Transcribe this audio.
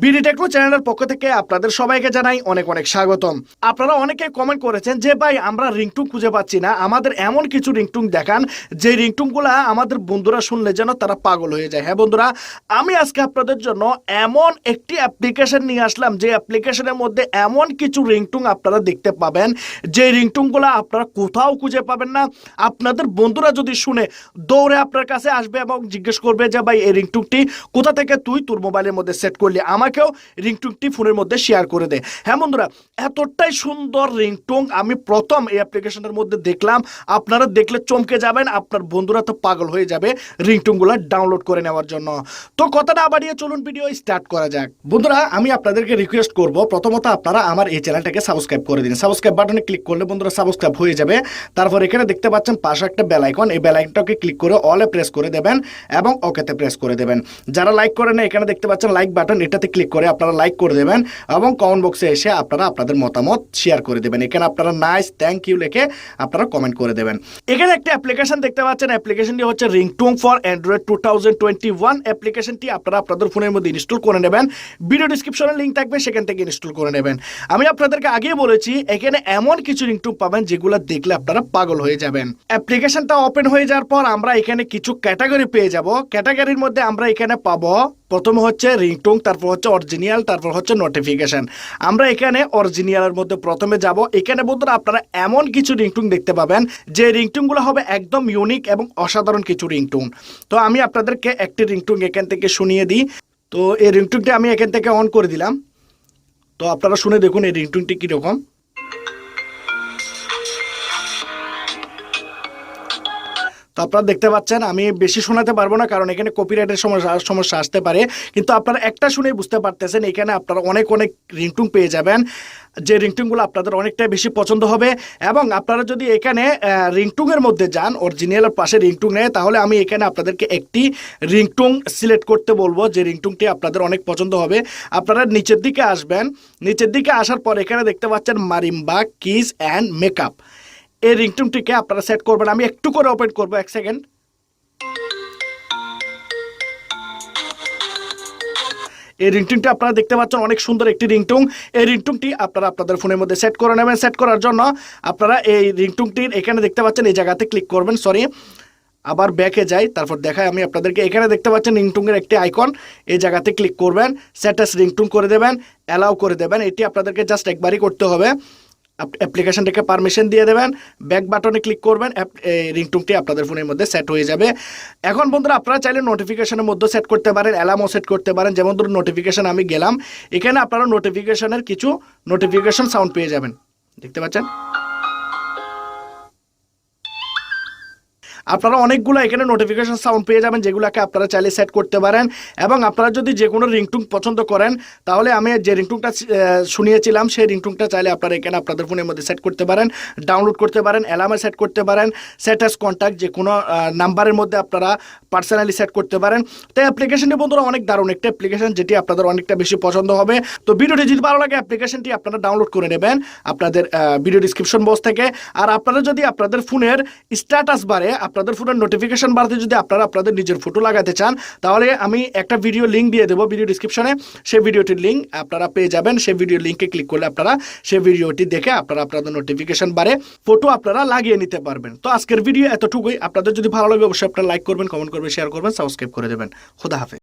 BD techno চ্যানেলের পক্ষ থেকে আপনাদের সবাইকে জানাই অনেক অনেক স্বাগতম। আপনারা অনেকে কমেন্ট করেছেন যে ভাই আমরা রিংটুন খুঁজে পাচ্ছি না, আমাদের এমন কিছু রিংটুন দেখান যে রিংটুনগুলা আমাদের বন্ধুরা শুনলে যেন তারা পাগল হয়ে যায়। হ্যাঁ বন্ধুরা, আমি আজকে আপনাদের জন্য এমন একটি অ্যাপ্লিকেশন নিয়ে আসলাম যে অ্যাপ্লিকেশনের মধ্যে এমন কিছু রিংটুন আপনারা দেখতে পাবেন যে রিংটুনগুলা আপনারা কোথাও খুঁজে পাবেন না। আপনাদের বন্ধুরা যদি শুনে দৌড়ে আপনার কাছে আসবে এবং জিজ্ঞেস করবে যে ভাই এই রিংটুনটি কোথা থেকে তুই তোর মোবাইলের মধ্যে সেট করলি, আমাকেও রিংটুনটি ফোনের মধ্যে শেয়ার করে দে। হ্যাঁ বন্ধুরা, এতটাই সুন্দর রিংটুন আমি প্রথম এই অ্যাপ্লিকেশনের মধ্যে দেখলাম। আপনারা দেখলে চমকে যাবেন, আপনার বন্ধুরা তো পাগল হয়ে যাবে রিংটুনগুলো ডাউনলোড করে নেওয়ার জন্য। তো কথা না বাড়িয়ে চলুন ভিডিও স্টার্ট করা যাক। বন্ধুরা, আমি আপনাদেরকে রিকোয়েস্ট করব প্রথমত আপনারা আমার এই চ্যানেলটাকে সাবস্ক্রাইব করে দিন। সাবস্ক্রাইব বাটনে ক্লিক করলে বন্ধুরা সাবস্ক্রাইব হয়ে যাবে। তারপর এখানে দেখতে পাচ্ছেন পাশে একটা বেল আইকন, এই বেল আইকনটাকে ক্লিক করে অলে প্রেস করে দেবেন এবং ওকেতে প্রেস করে দেবেন। যারা লাইক করেন না এখানে দেখতে পাচ্ছেন লাইক বাটন, এটাতে ক্লিক করে আপনারা লাইক করে দেবেন এবং কমেন্ট বক্সে এসে আপনারা আপনাদের মতামত শেয়ার করে দেবেন। এখানে আপনারা নাইস থ্যাংক ইউ লিখে আপনারা কমেন্ট করে দেবেন। এখানে একটা অ্যাপ্লিকেশন দেখতে পাচ্ছেন, অ্যাপ্লিকেশনটি হচ্ছে রিংটোন ফর অ্যান্ড্রয়েড 2021। অ্যাপ্লিকেশনটি আপনারা আপনাদের ফোনের মধ্যে ইনস্টল করে নেবেন। ভিডিও ডিসক্রিপশনে লিঙ্ক থাকবে, সেখান থেকে ইনস্টল করে নেবেন। আমি আপনাদেরকে আগেই বলেছি এখানে এমন কিছু রিংটোন পাবেন যেগুলো দেখলে আপনারা পাগল হয়ে যাবেন। অ্যাপ্লিকেশনটা ওপেন হয়ে যাওয়ার পর আমরা এখানে কিছু ক্যাটাগরি পেয়ে যাব। ক্যাটাগরির মধ্যে আমরা এখানে পাবো প্রথমে হচ্ছে রিংটোন, তারপর হচ্ছে অরিজিনাল, তারপর হচ্ছে নোটিফিকেশন। আমরা এখানে অরিজিনালের মধ্যে প্রথমে যাব। এখানে বন্ধুরা আপনারা এমন কিছু রিংটোন দেখতে পাবেন যে রিংটোনগুলো হবে একদম ইউনিক এবং অসাধারণ কিছু রিংটোন। তো আমি আপনাদেরকে একটি রিংটোন এখান থেকে শুনিয়ে দিই। তো এই রিংটোনটি আমি এখান থেকে অন করে দিলাম। তো আপনারা শুনে দেখুন এই রিংটোনটি কীরকম। তো আপনারা দেখতে পাচ্ছেন আমি বেশি শোনাতে পারবো না, কারণ এখানে কপিরাইটের সমস্যা আসতে পারে। কিন্তু আপনারা একটা শুনেই বুঝতে পারতেছেন এখানে আপনারা অনেক অনেক রিংটোন পেয়ে যাবেন যে রিংটোনগুলো আপনাদের অনেকটাই বেশি পছন্দ হবে। এবং আপনারা যদি এখানে রিংটোনের মধ্যে যান, অরিজিনালের পাশে রিংটোন নেয়, তাহলে আমি এখানে আপনাদেরকে একটি রিংটোন সিলেক্ট করতে বলবো যে রিংটোনটি আপনাদের অনেক পছন্দ হবে। আপনারা নিচের দিকে আসবেন, নিচের দিকে আসার পর এখানে দেখতে পাচ্ছেন মারিম্বা কিস অ্যান্ড মেকআপ। এই রিংটোনটিকে আপনারা সেট করবেন। আমি একটু করে ওপেন করবো, এক সেকেন্ড। এই রিংটোনটি আপনারা দেখতে পাচ্ছেন অনেক সুন্দর একটি রিংটোন। এই রিংটোনটি আপনারা আপনাদের ফোনের মধ্যে সেট করে নেবেন। সেট করার জন্য আপনারা এই রিংটোনটির এখানে দেখতে পাচ্ছেন এই জায়গাতে ক্লিক করবেন। সরি, আবার ব্যাকে যাই, তারপর দেখাই আমি আপনাদেরকে। এখানে দেখতে পাচ্ছেন রিংটোনের একটি আইকন, এই জায়গাতে ক্লিক করবেন, সেট অ্যাজ রিংটোন করে দেবেন, অ্যালাউ করে দেবেন। এটি আপনাদেরকে জাস্ট একবারই করতে হবে। অ্যাপ্লিকেশনটাকে পারমিশন দিয়ে দেবেন, ব্যাক বাটনে ক্লিক করবেন, রিংটোনটি আপনাদের ফোনের মধ্যে সেট হয়ে যাবে। এখন বন্ধুরা আপনারা চাইলে নোটিফিকেশনের মধ্যে সেট করতে পারেন, অ্যালার্মও সেট করতে পারেন। যেমন ধরুন নোটিফিকেশন আমি গেলাম, এখানে আপনারা নোটিফিকেশনের কিছু নোটিফিকেশন সাউন্ড পেয়ে যাবেন, দেখতে পাচ্ছেন। আপনারা অনেকগুলো এখানে নোটিফিকেশন সাউন্ড পেয়ে যাবেন যেগুলোকে আপনারা চাইলে সেট করতে পারেন। এবং আপনারা যদি যে কোনো রিংটোন পছন্দ করেন তাহলে আমি যে রিংটোনটা শুনিয়েছিলাম সেই রিংটোনটা চাইলে আপনারা এখানে আপনাদের ফোনের মধ্যে সেট করতে পারেন, ডাউনলোড করতে পারেন, অ্যালার্মে সেট করতে পারেন, সেট অ্যাজ কন্ট্যাক্ট যে কোনো নাম্বারের মধ্যে আপনারা পার্সোনালি সেট করতে পারেন। তো অ্যাপ্লিকেশনটি বন্ধুরা অনেক দারুণ একটা অ্যাপ্লিকেশন, যেটি আপনাদের অনেকটা বেশি পছন্দ হবে। তো ভিডিওটি যদি ভালো লাগে অ্যাপ্লিকেশনটি আপনারা ডাউনলোড করে নেবেন আপনাদের ভিডিও ডিসক্রিপশন বক্স থেকে। আর আপনারা যদি আপনাদের ফোনের স্ট্যাটাস বারে, আপনাদের ফোনের নোটিফিকেশন বাড়তে যদি আপনারা আপনাদের নিজের ফটো লাগাতে চান, তাহলে আমি একটা ভিডিও লিঙ্ক দিয়ে দেবো ভিডিও ডিসক্রিপশনে। সেই ভিডিওটির লিঙ্ক আপনারা পেয়ে যাবেন। সেই ভিডিও লিঙ্কে ক্লিক করলে আপনারা সেই ভিডিওটি দেখে আপনারা আপনাদের নোটিফিকেশন বারে ফটো আপনারা লাগিয়ে নিতে পারবেন। তো আজকের ভিডিও এতটুকুই। আপনাদের যদি ভালো লাগে অবশ্যই আপনারা লাইক করবেন, কমেন্ট করবেন, শেয়ার করবেন, সাবস্ক্রাইব করে দেবেন। খোদা হাফেজ।